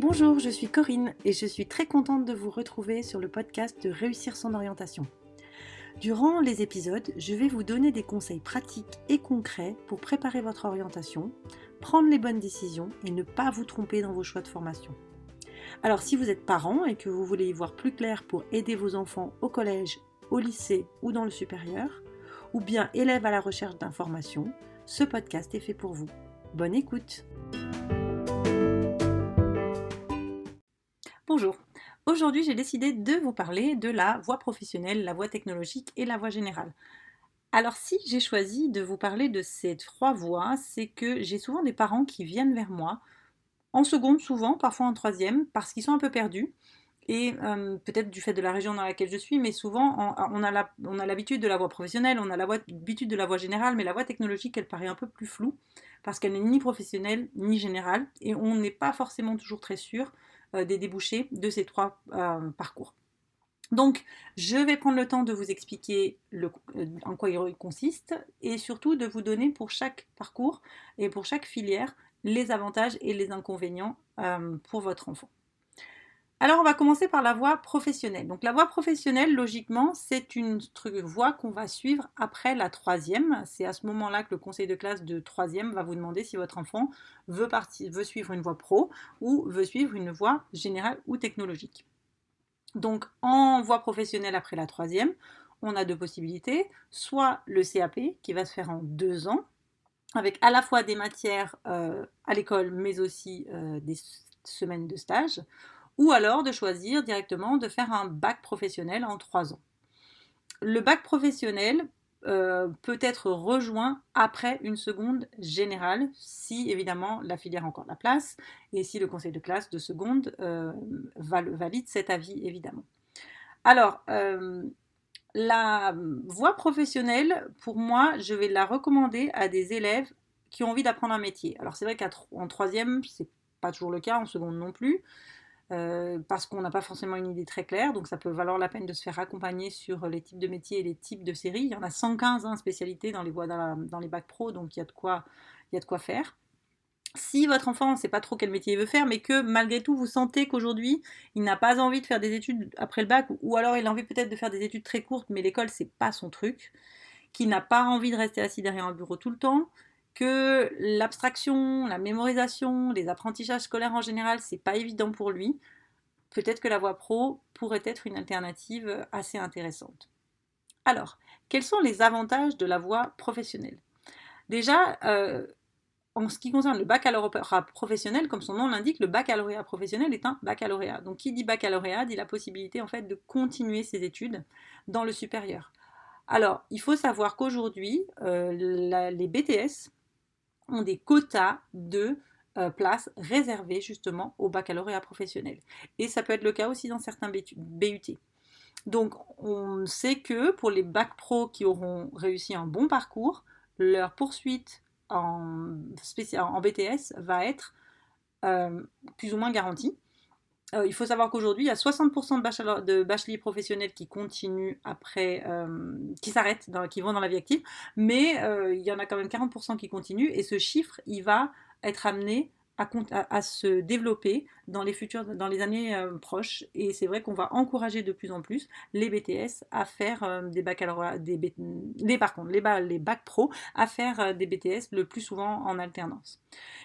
Bonjour, je suis Corinne et je suis très contente de vous retrouver sur le podcast de Réussir son orientation. Durant les épisodes, je vais vous donner des conseils pratiques et concrets pour préparer votre orientation, prendre les bonnes décisions et ne pas vous tromper dans vos choix de formation. Alors si vous êtes parent et que vous voulez y voir plus clair pour aider vos enfants au collège, au lycée ou dans le supérieur, ou bien élève à la recherche d'informations, ce podcast est fait pour vous. Bonne écoute! Bonjour, aujourd'hui j'ai décidé de vous parler de la voie professionnelle, la voie technologique et la voie générale. Alors si j'ai choisi de vous parler de ces trois voies, c'est que j'ai souvent des parents qui viennent vers moi, en seconde souvent, parfois en troisième, parce qu'ils sont un peu perdus, et peut-être du fait de la région dans laquelle je suis, mais souvent on a l'habitude de la voie professionnelle, on a l'habitude de la voie générale, mais la voie technologique elle paraît un peu plus floue, parce qu'elle n'est ni professionnelle ni générale, et on n'est pas forcément toujours très sûr des débouchés de ces trois parcours. Donc, je vais prendre le temps de vous expliquer en quoi il consiste et surtout de vous donner pour chaque parcours et pour chaque filière les avantages et les inconvénients pour votre enfant. Alors, on va commencer par la voie professionnelle. Donc, la voie professionnelle, logiquement, c'est une voie qu'on va suivre après la troisième. C'est à ce moment-là que le conseil de classe de troisième va vous demander si votre enfant veut suivre une voie pro ou veut suivre une voie générale ou technologique. Donc, en voie professionnelle après la troisième, on a deux possibilités. Soit le CAP, qui va se faire en 2 ans, avec à la fois des matières à l'école, mais aussi des semaines de stage, ou alors de choisir directement de faire un bac professionnel en 3 ans. Le bac professionnel peut être rejoint après une seconde générale, si évidemment la filière a encore la place, et si le conseil de classe de seconde valide cet avis évidemment. Alors, la voie professionnelle, pour moi, je vais la recommander à des élèves qui ont envie d'apprendre un métier. Alors c'est vrai qu'en troisième, c'est pas toujours le cas, en seconde non plus, parce qu'on n'a pas forcément une idée très claire, donc ça peut valoir la peine de se faire accompagner sur les types de métiers et les types de séries. Il y en a 115 spécialités dans les bacs pro, donc il y a de quoi faire. Si votre enfant ne sait pas trop quel métier il veut faire, mais que malgré tout vous sentez qu'aujourd'hui il n'a pas envie de faire des études après le bac, ou alors il a envie peut-être de faire des études très courtes, mais l'école c'est pas son truc, qu'il n'a pas envie de rester assis derrière un bureau tout le temps, que l'abstraction, la mémorisation, les apprentissages scolaires en général c'est pas évident pour lui, peut-être que la voie pro pourrait être une alternative assez intéressante. Alors, quels sont les avantages de la voie professionnelle? Déjà, en ce qui concerne le baccalauréat professionnel, comme son nom l'indique, le baccalauréat professionnel est un baccalauréat. Donc qui dit baccalauréat dit la possibilité en fait de continuer ses études dans le supérieur. Alors, il faut savoir qu'aujourd'hui, les BTS ont des quotas de places réservées justement au baccalauréat professionnel. Et ça peut être le cas aussi dans certains BUT. Donc, on sait que pour les bacs pro qui auront réussi un bon parcours, leur poursuite en BTS va être plus ou moins garantie. Il faut savoir qu'aujourd'hui, il y a 60% de bacheliers professionnels qui continuent après, qui s'arrêtent, qui vont dans la vie active, mais il y en a quand même 40% qui continuent, et ce chiffre, il va être amené à se développer dans les années proches, et c'est vrai qu'on va encourager de plus en plus les BTS à faire des baccalauréats, les bacs pro à faire des BTS le plus souvent en alternance.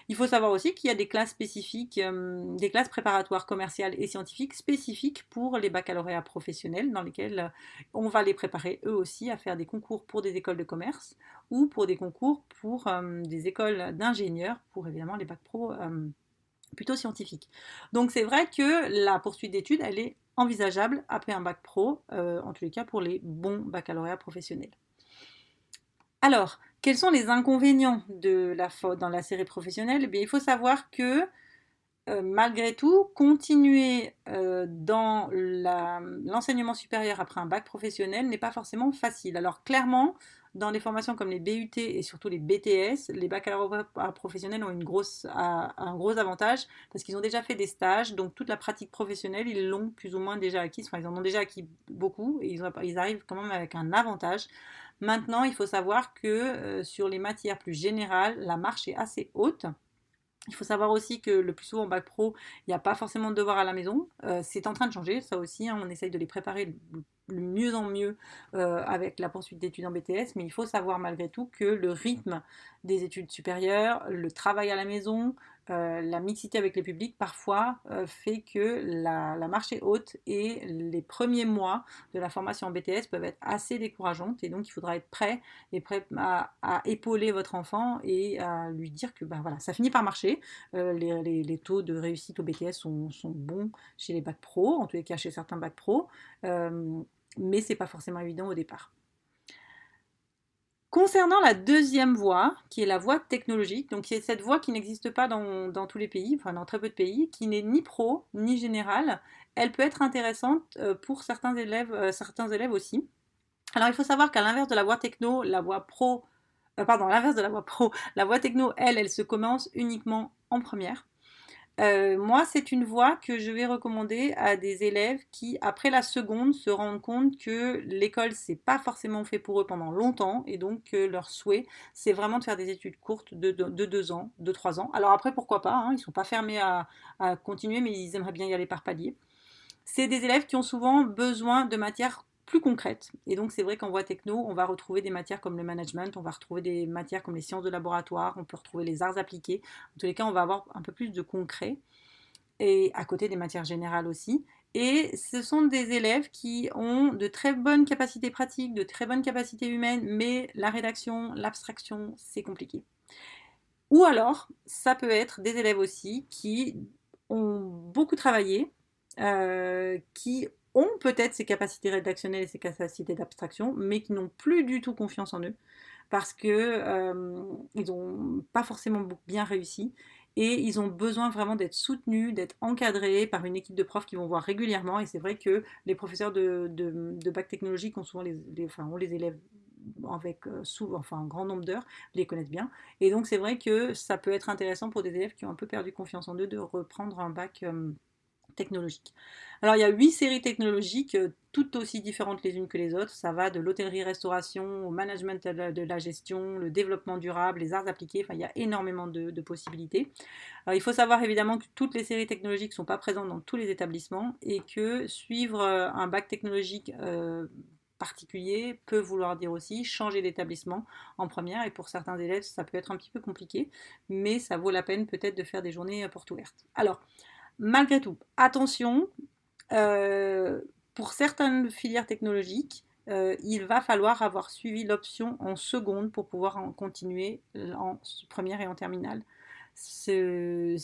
Il faut savoir aussi qu'il y a des classes spécifiques, des classes préparatoires commerciales et scientifiques spécifiques pour les baccalauréats professionnels, dans lesquels on va les préparer eux aussi à faire des concours pour des écoles de commerce ou pour des concours pour des écoles d'ingénieurs, pour évidemment les bacs pro plutôt scientifiques. Donc c'est vrai que la poursuite d'études, elle est envisageable après un bac pro, en tous les cas pour les bons baccalauréats professionnels. Alors, quels sont les inconvénients dans la série professionnelle? Eh bien, il faut savoir que malgré tout, continuer dans l'enseignement supérieur après un bac professionnel n'est pas forcément facile. Alors clairement, dans des formations comme les BUT et surtout les BTS, les baccalauréats professionnels ont un gros avantage parce qu'ils ont déjà fait des stages, donc toute la pratique professionnelle, ils l'ont plus ou moins déjà acquise. Enfin, ils en ont déjà acquis beaucoup et ils arrivent quand même avec un avantage. Maintenant, il faut savoir que sur les matières plus générales, la marche est assez haute. Il faut savoir aussi que le plus souvent en bac pro, il n'y a pas forcément de devoirs à la maison. C'est en train de changer, ça aussi, hein, on essaye de les préparer le mieux en mieux avec la poursuite d'études en BTS, mais il faut savoir malgré tout que le rythme des études supérieures, le travail à la maison, la mixité avec les publics parfois fait que la marche est haute et les premiers mois de la formation en BTS peuvent être assez décourageantes et donc il faudra être prêt et prêt à épauler votre enfant et à lui dire que ben voilà, ça finit par marcher. Les taux de réussite au BTS sont bons chez les bacs pro, en tous les cas chez certains bacs pro, mais c'est pas forcément évident au départ. Concernant la deuxième voie, qui est la voie technologique, donc c'est cette voie qui n'existe pas dans tous les pays, enfin dans très peu de pays, qui n'est ni pro ni générale, elle peut être intéressante pour certains élèves aussi. Alors il faut savoir qu'à l'inverse de la voie techno, la voie pro, pardon, à l'inverse de la voie pro, la voie techno, elle se commence uniquement en première. Moi, c'est une voie que je vais recommander à des élèves qui, après la seconde, se rendent compte que l'école, c'est pas forcément fait pour eux pendant longtemps, et donc que leur souhait, c'est vraiment de faire des études courtes de 2 ans, de 3 ans. Alors après, pourquoi pas, hein, ils sont pas fermés à continuer, mais ils aimeraient bien y aller par palier. C'est des élèves qui ont souvent besoin de matières plus concrètes. Et donc, c'est vrai qu'en voie techno, on va retrouver des matières comme le management, on va retrouver des matières comme les sciences de laboratoire, on peut retrouver les arts appliqués. En tous les cas, on va avoir un peu plus de concret et à côté des matières générales aussi. Et ce sont des élèves qui ont de très bonnes capacités pratiques, de très bonnes capacités humaines, mais la rédaction, l'abstraction, c'est compliqué. Ou alors, ça peut être des élèves aussi qui ont beaucoup travaillé, qui ont peut-être ces capacités rédactionnelles et ces capacités d'abstraction, mais qui n'ont plus du tout confiance en eux parce que ils n'ont pas forcément bien réussi et ils ont besoin vraiment d'être soutenus, d'être encadrés par une équipe de profs qui vont voir régulièrement. Et c'est vrai que les professeurs de bac technologique ont souvent ont les élèves avec enfin, un grand nombre d'heures, les connaissent bien. Et donc c'est vrai que ça peut être intéressant pour des élèves qui ont un peu perdu confiance en eux de reprendre un bac technologique. Alors il y a 8 séries technologiques, toutes aussi différentes les unes que les autres. Ça va de l'hôtellerie-restauration au management de la gestion, le développement durable, les arts appliqués. Enfin, il y a énormément de possibilités. Alors, il faut savoir évidemment que toutes les séries technologiques ne sont pas présentes dans tous les établissements et que suivre un bac technologique particulier peut vouloir dire aussi changer d'établissement en première et pour certains élèves ça peut être un petit peu compliqué mais ça vaut la peine peut-être de faire des journées portes ouvertes. Alors malgré tout, attention, euh, pour certaines filières technologiques, il va falloir avoir suivi l'option en seconde pour pouvoir en continuer en première et en terminale. C'est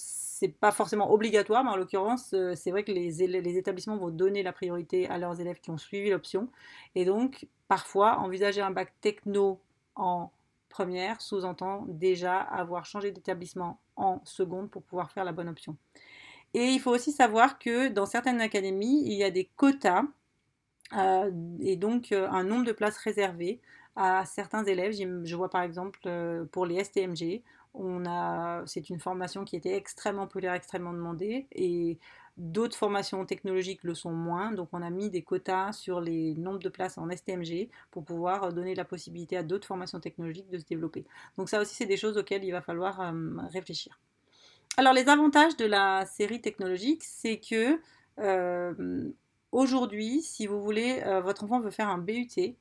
pas forcément obligatoire, mais en l'occurrence, c'est vrai que les établissements vont donner la priorité à leurs élèves qui ont suivi l'option. Et donc, parfois, envisager un bac techno en première sous-entend déjà avoir changé d'établissement en seconde pour pouvoir faire la bonne option. Et il faut aussi savoir que dans certaines académies, il y a des quotas et donc un nombre de places réservées à certains élèves. Je vois par exemple pour les STMG, c'est une formation qui était extrêmement populaire, extrêmement demandée et d'autres formations technologiques le sont moins. Donc on a mis des quotas sur les nombres de places en STMG pour pouvoir donner la possibilité à d'autres formations technologiques de se développer. Donc ça aussi c'est des choses auxquelles il va falloir réfléchir. Alors les avantages de la série technologique, c'est que euh, aujourd'hui, si vous voulez, votre enfant veut faire un BUT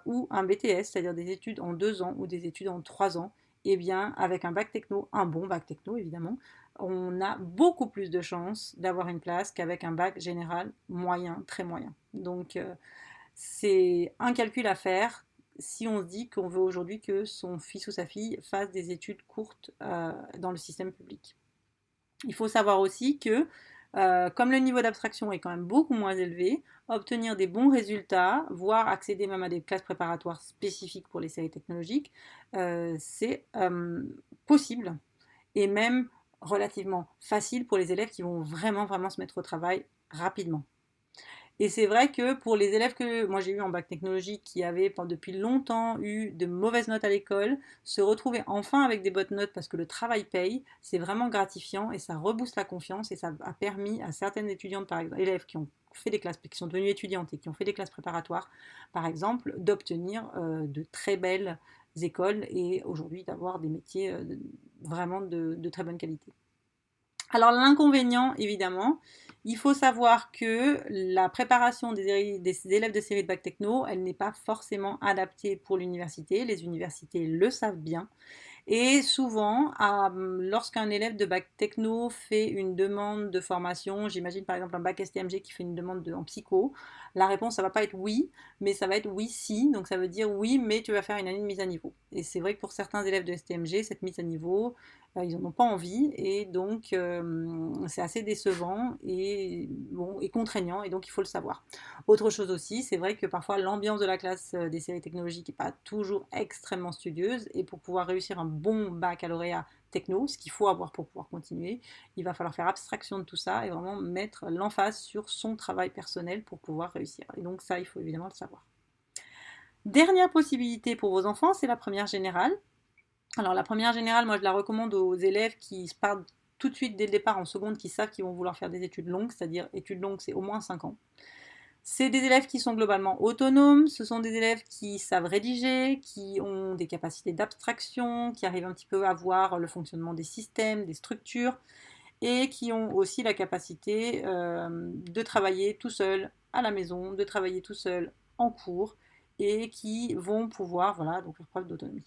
ou un BTS, c'est-à-dire des études en 2 ans ou des études en 3 ans, eh bien avec un bac techno, un bon bac techno évidemment, on a beaucoup plus de chances d'avoir une place qu'avec un bac général moyen, très moyen. Donc c'est un calcul à faire si on se dit qu'on veut aujourd'hui que son fils ou sa fille fasse des études courtes dans le système public. Il faut savoir aussi que, comme le niveau d'abstraction est quand même beaucoup moins élevé, obtenir des bons résultats, voire accéder même à des classes préparatoires spécifiques pour les séries technologiques, c'est possible et même relativement facile pour les élèves qui vont vraiment, vraiment se mettre au travail rapidement. Et c'est vrai que pour les élèves que moi j'ai eu en bac technologique qui avaient depuis longtemps eu de mauvaises notes à l'école, se retrouver enfin avec des bonnes notes parce que le travail paye, c'est vraiment gratifiant et ça rebooste la confiance et ça a permis à certaines étudiantes, par exemple, élèves qui ont fait des classes, qui sont devenues étudiantes et qui ont fait des classes préparatoires, par exemple, d'obtenir de très belles écoles et aujourd'hui d'avoir des métiers vraiment de très bonne qualité. Alors l'inconvénient, évidemment, il faut savoir que la préparation des élèves de série de bac techno, elle n'est pas forcément adaptée pour l'université. Les universités le savent bien. Et souvent, lorsqu'un élève de bac techno fait une demande de formation, j'imagine par exemple un bac STMG qui fait une demande en psycho, la réponse, ça va pas être oui, mais ça va être oui si. Donc ça veut dire oui, mais tu vas faire une année de mise à niveau. Et c'est vrai que pour certains élèves de STMG, cette mise à niveau, ils n'en ont pas envie. Et donc c'est assez décevant et, bon, et contraignant. Et donc il faut le savoir. Autre chose aussi, c'est vrai que parfois l'ambiance de la classe des séries technologiques n'est pas toujours extrêmement studieuse. Et pour pouvoir réussir un bon baccalauréat techno, ce qu'il faut avoir pour pouvoir continuer, il va falloir faire abstraction de tout ça et vraiment mettre l'emphase sur son travail personnel pour pouvoir réussir. Et donc ça, il faut évidemment le savoir. Dernière possibilité pour vos enfants, c'est la première générale. Alors la première générale, moi je la recommande aux élèves qui partent tout de suite dès le départ en seconde, qui savent qu'ils vont vouloir faire des études longues, c'est-à-dire études longues, c'est au moins 5 ans. C'est des élèves qui sont globalement autonomes, ce sont des élèves qui savent rédiger, qui ont des capacités d'abstraction, qui arrivent un petit peu à voir le fonctionnement des systèmes, des structures, et qui ont aussi la capacité de travailler tout seul à la maison, de travailler tout seul en cours, et qui vont pouvoir, voilà, donc faire preuve d'autonomie.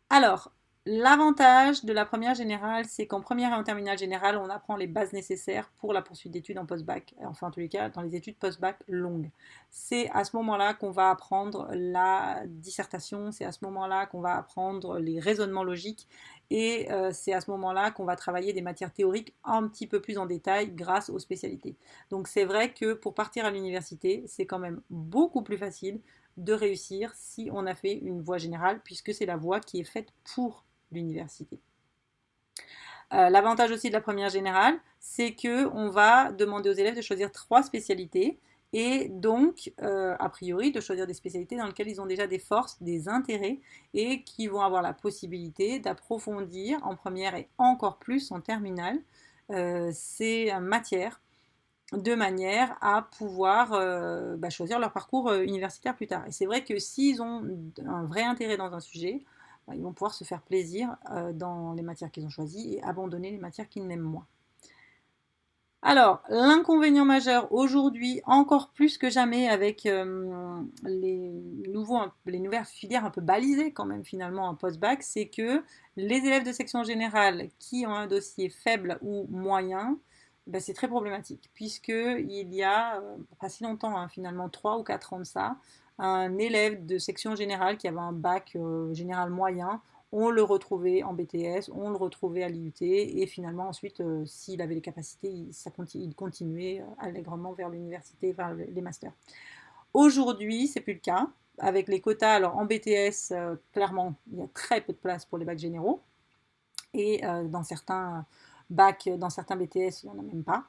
Alors, l'avantage de la première générale, c'est qu'en première et en terminale générale, on apprend les bases nécessaires pour la poursuite d'études en post-bac, enfin en tous les cas dans les études post-bac longues. C'est à ce moment-là qu'on va apprendre la dissertation, c'est à ce moment-là qu'on va apprendre les raisonnements logiques et c'est à ce moment-là qu'on va travailler des matières théoriques un petit peu plus en détail grâce aux spécialités. Donc c'est vrai que pour partir à l'université, c'est quand même beaucoup plus facile de réussir si on a fait une voie générale, puisque c'est la voie qui est faite pour l'université. L'avantage aussi de la première générale, c'est que on va demander aux élèves de choisir 3 spécialités et donc, a priori, de choisir des spécialités dans lesquelles ils ont déjà des forces, des intérêts et qui vont avoir la possibilité d'approfondir en première et encore plus en terminale ces matières de manière à pouvoir choisir leur parcours universitaire plus tard. Et c'est vrai que s'ils ont un vrai intérêt dans un sujet, ils vont pouvoir se faire plaisir dans les matières qu'ils ont choisies et abandonner les matières qu'ils n'aiment moins. Alors, l'inconvénient majeur aujourd'hui, encore plus que jamais avec les nouvelles filières un peu balisées quand même finalement en post-bac, c'est que les élèves de section générale qui ont un dossier faible ou moyen, ben c'est très problématique, puisqu'il y a, pas si longtemps, hein, finalement 3 ou 4 ans de ça, un élève de section générale qui avait un bac général moyen, on le retrouvait en BTS, on le retrouvait à l'IUT, et finalement ensuite, s'il avait les capacités, il continuait allègrement vers l'université, vers les masters. Aujourd'hui, c'est plus le cas. Avec les quotas, alors en BTS, clairement, il y a très peu de place pour les bacs généraux, et dans certains bacs, dans certains BTS, il n'y en a même pas.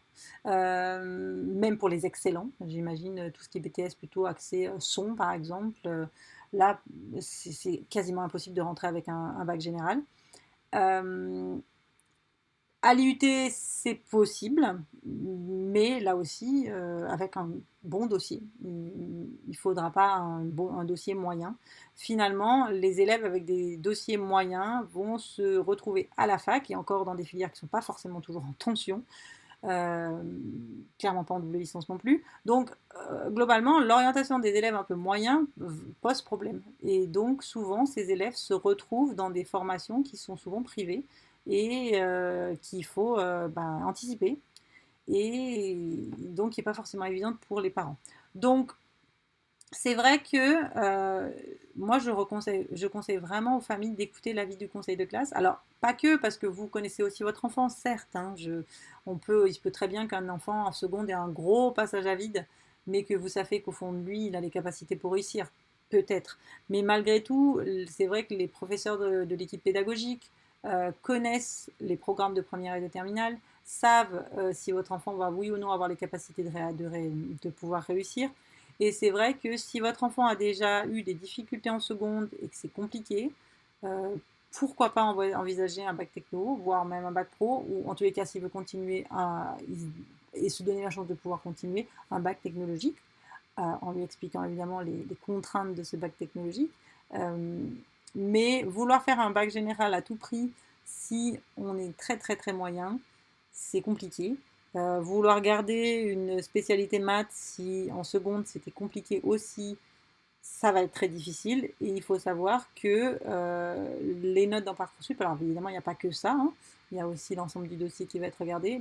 Même pour les excellents, j'imagine tout ce qui est BTS plutôt axé son par exemple. Là, c'est quasiment impossible de rentrer avec un bac général. Euh, à l'IUT, c'est possible, mais là aussi, avec un bon dossier. Il ne faudra pas un dossier moyen. Finalement, les élèves avec des dossiers moyens vont se retrouver à la fac, et encore dans des filières qui ne sont pas forcément toujours en tension, euh, clairement pas en double licence non plus. Donc, globalement, l'orientation des élèves un peu moyens pose problème. Et donc, souvent, ces élèves se retrouvent dans des formations qui sont souvent privées et qu'il faut anticiper. Et donc, qui n'est pas forcément évidente pour les parents. Donc, c'est vrai que moi, je conseille vraiment aux familles d'écouter l'avis du conseil de classe. Alors, pas que, parce que vous connaissez aussi votre enfant, certes. Hein, il se peut très bien qu'un enfant en seconde ait un gros passage à vide, mais que vous savez qu'au fond de lui, il a les capacités pour réussir. Peut-être. Mais malgré tout, c'est vrai que les professeurs de l'équipe pédagogique connaissent les programmes de première et de terminale, savent si votre enfant va oui ou non avoir les capacités de pouvoir réussir. Et c'est vrai que si votre enfant a déjà eu des difficultés en seconde et que c'est compliqué, euh, pourquoi pas envisager un bac techno, voire même un bac pro, ou en tous les cas, s'il veut continuer et se donner la chance de pouvoir continuer, un bac technologique, en lui expliquant évidemment les contraintes de ce bac technologique. Euh, mais vouloir faire un bac général à tout prix Si on est très très très moyen, c'est compliqué. Vouloir garder une spécialité maths si en seconde c'était compliqué aussi, ça va être très difficile. Et il faut savoir que les notes dans Parcoursup, alors évidemment il n'y a pas que ça, hein, il y a aussi l'ensemble du dossier qui va être regardé.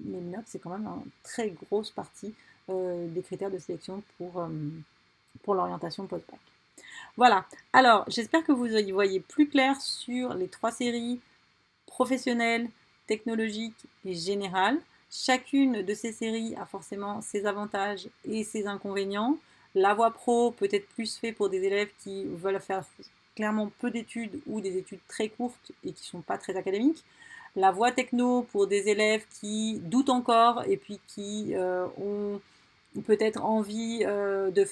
Les notes, c'est quand même une très grosse partie des critères de sélection pour l'orientation post-bac. Voilà, alors j'espère que vous y voyez plus clair sur les trois séries professionnelles, technologiques et générales. Chacune de ces séries a forcément ses avantages et ses inconvénients. La voie pro peut être plus fait pour des élèves qui veulent faire clairement peu d'études ou des études très courtes et qui ne sont pas très académiques. La voie techno pour des élèves qui doutent encore et puis qui ont peut-être envie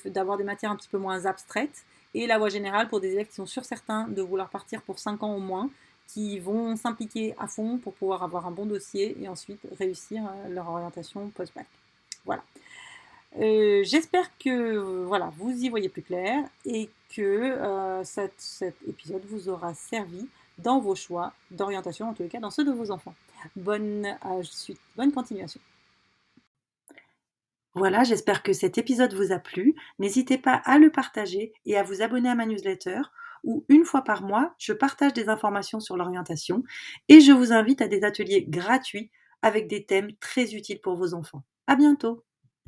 d'avoir des matières un petit peu moins abstraites. Et la voie générale pour des élèves qui sont sûrs certains de vouloir partir pour 5 ans au moins, qui vont s'impliquer à fond pour pouvoir avoir un bon dossier et ensuite réussir leur orientation post-bac. Voilà. J'espère que voilà, vous y voyez plus clair et que cet épisode vous aura servi dans vos choix d'orientation, en tous les cas dans ceux de vos enfants. Bonne suite, bonne continuation. Voilà, j'espère que cet épisode vous a plu. N'hésitez pas à le partager et à vous abonner à ma newsletter où une fois par mois, je partage des informations sur l'orientation et je vous invite à des ateliers gratuits avec des thèmes très utiles pour vos enfants. À bientôt!